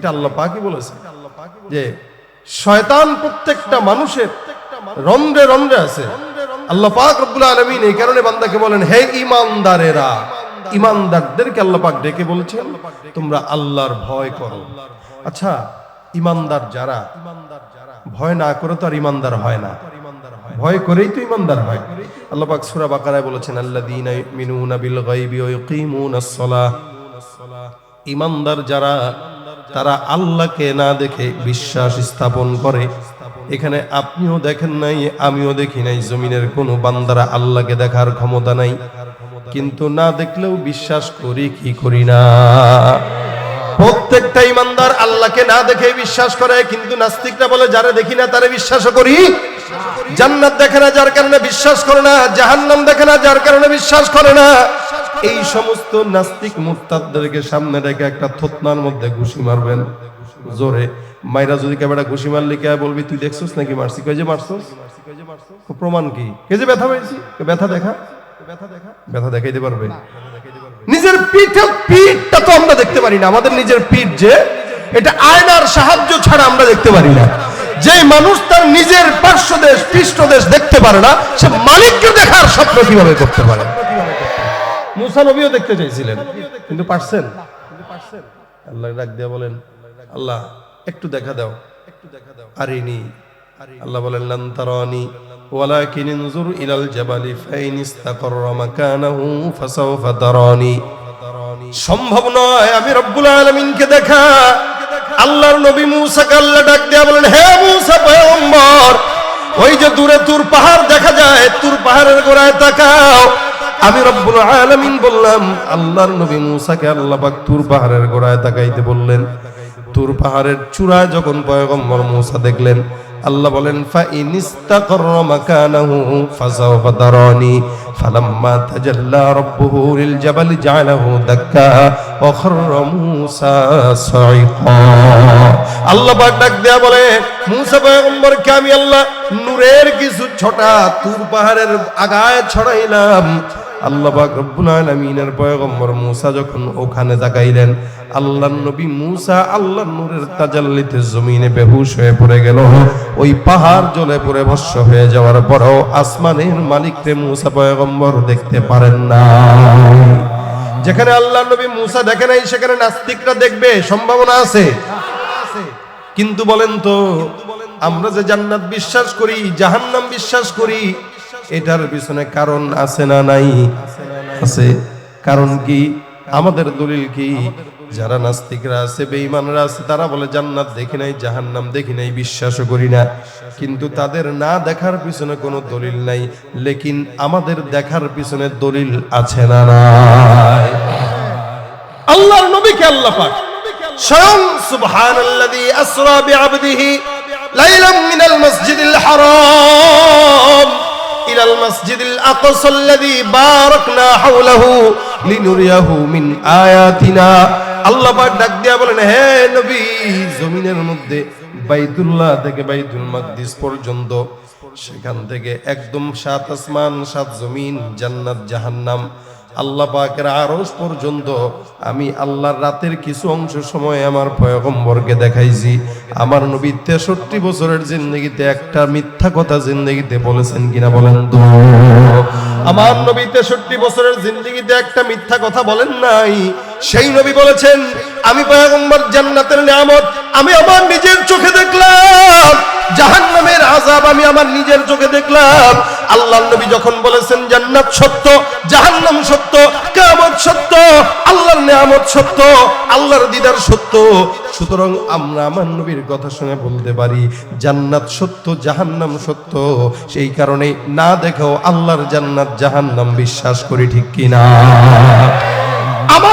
এটা আল্লাহ পাকই বলেছে যে শয়তান প্রত্যেকটা মানুষের রন্ধ্রে রন্ধ্রে আছে। আল্লাহ পাক রব্বুল আলামিন এই কারণে বান্দাকে বলেন, হে ঈমানদারেরা, ঈমানদারদেরকে আল্লাহ পাক ডেকে বলছেন তোমরা আল্লাহর ভয় করো। আচ্ছা, ঈমানদার যারা ভয় না করে তো আর ঈমানদার হয় না, ভয় করেই তো ঈমানদার হয়। আল্লাহ পাক সূরা বাকারায় বলেছেন, আল্লাযীনা ইউমিনুনা বিল গায়বি ওয়া ইউকিমুনাস সালাহ। ঈমানদার যারা, তারা আল্লাহকে না দেখে বিশ্বাস স্থাপন করে। এখানে আপনিও দেখেন নাই, আমিও দেখি নাই, জমিনের কোনো বান্দারা আল্লাহকে দেখার ক্ষমতা নাই, কিন্তু না দেখলেও বিশ্বাস করি কি করি না? প্রত্যেকটা ঈমানদার আল্লাহকে না দেখে বিশ্বাস করে, কিন্তু নাস্তিকরা বলে যারা দেখি না তারে বিশ্বাসও করি। জান্নাত দেখে না যার কারণে বিশ্বাস করে না, জাহান্নাম দেখে না যার কারণে বিশ্বাস করে না। এই সমস্ত নাস্তিক মুরতাদদেরকে সামনে রেখে একটা থতনার মধ্যে ঘুষি মারবেন জোরে। মাইরা যদি কেবড়া ঘুষি মারলি কে বলবি তুই দেখছস নাকি মারছি? কই যে মারছস, প্রমাণ কি? কে যে ব্যথা পেয়েছি, ব্যথা দেখা, ব্যথা দেখাইতে পারবে? নিজের পিঠটা তো আমরা দেখতে পারি না। আমাদের নিজের পিঠ যে, এটা আয়নার সাহায্য ছাড়া আমরা দেখতে পারি না। যে মানুষ তার নিজের পার্শ্বদেশ পৃষ্ঠদেশ দেখতে পারে না, সে মালিককে দেখার স্বপ্ন কিভাবে করতে পারে? মুসা নবীও দেখতে চাইছিলেন, কিন্তু পারছেন? আল্লাহ ডাক দিয়ে বলেন, আল্লাহ একটু দেখা দাও, আরিনি। আল্লাহ বলেন, লান তারানি ওয়ালাকিন ইনজুর ইলাল জাবালি ফাইন ইসতাকাররা মাকানাহু ফাসাওফা তারানি। সম্ভব নয় আমি রব্বুল আলামিনকে দেখা। আল্লাহর নবী মুসাকে আল্লাহ ডাক দিয়ে বলেন, হে মুসা পয়গম্বর, ওই যে দূরে তুর পাহাড় দেখা যায়, তুর পাহাড়ের গোড়ায় তাকাও। আমি রব্বুল আলামিন বললাম, আল্লাহর নবী মুসাকে আল্লাহ পাক তুর পাহাড়ের গোড়ায় তাকাইতে বললেন। তুর পাহাড়ের চূড়ায় যখন পয়গম্বর মুসা দেখলেন, আল্লাহ বলেন, ফা ইনিস্তাকাররা মাকানাহু ফাসাওফা তারানি ফালাম্মা তাজাল্লা রাব্বুহু লিল জাবালি জাআলাহু দাক্কা ওয়া খাররা মুসা সাইকা। আল্লাহ পাক ডাক দেয়া বলে, মুসা পয়গম্বরকে আমি আল্লাহ নূরের কিছু ছোটা তুর পাহাড়ের আগায় ছড়াইলাম। আল্লাহ পাক রব্বুল আলামিনের পয়গম্বর মুসা যখন ওখানে তাকাইলেন, আল্লাহর নবী মুসা আল্লাহর নূরের তাজাল্লিতে জমিনে বেহুশ হয়ে পড়ে গেল। ওই পাহাড় জ্বলে পড়ে ভস্ম হয়ে যাওয়ার পরেও আসমানের মালিককে মুসা পয়গম্বর দেখতে পারেন না। যেখানে আল্লাহর নবী মুসা দেখে নাই, সেখানে নাস্তিকরা দেখবে, সম্ভাবনা আছে। কিন্তু বলেন তো, আমরা যে জান্নাত বিশ্বাস করি, জাহান্নাম বিশ্বাস করি, এটার পিছনে কারণ আছে না নাই? আছে। কারণ কি? আমাদের দলিল কি? যারা নাস্তিকরা আছে, বেঈমানরা আছে, তারা বলে জান্নাত দেখি নাই, জাহান্নাম দেখি নাই, বিশ্বাসও করি না। কিন্তু তাদের না দেখার পিছনে কোনো দলিল নাই, লেকিন আমাদের দেখার পিছনে দলিল আছে না নাই? আল্লাহর নবীকে আল্লাহ পাক স্বয়ং সুবহানাল্লাযী আসরা বিআবদিহি লাইলাম মিনাল মাসজিদিল হারাম ইলাল মাসজিদিল আকসাল্লাযী বারাকনা হাওলাহু লিনুরিয়াহু মিন আয়াতিনা। আল্লাহ পাক ডাক দিয়া বলেন, হে নবী, জমিনের মধ্যে বাইতুল্লাহ থেকে বাইতুল মাকদিস পর্যন্ত, সেখান থেকে একদম 7 আসমান 7 জমিন, জান্নাত জাহান্নাম, আল্লাহ পাকের আরশ পর্যন্ত আমি আল্লাহর রাতের কিছু অংশ সময় আমার পয়গম্বরকে দেখাইছি। আমার নবী 63 বছরের জিন্দেগিতে একটা মিথ্যা কথা জিন্দেগিতে বলেছেন কিনা বলেন তো? আমার নবী 63 বছরের জিন্দেগিতে একটা মিথ্যা কথা বলেন নাই। সেই নবী বলেছেন, আমি পয়গম্বর জান্নাতের নিয়ামত আমি আমার নিজের চোখে দেখলাম, জাহান্নামের আযাব আমি আমার নিজের চোখে দেখলাম। আল্লাহর নবী যখন বলেছেন জান্নাত সত্য, জাহান্নাম সত্য, কিয়ামত সত্য, আল্লাহর নিয়ামত সত্য, আল্লাহর দিদার সত্য, সুতরাং আমরা আমার নবীর কথা শুনে বলতে পারি জান্নাত সত্য, জাহান্নাম সত্য। সেই কারণে না দেখেও আল্লাহর জান্নাত জাহান্নাম বিশ্বাস করি, ঠিক কিনা?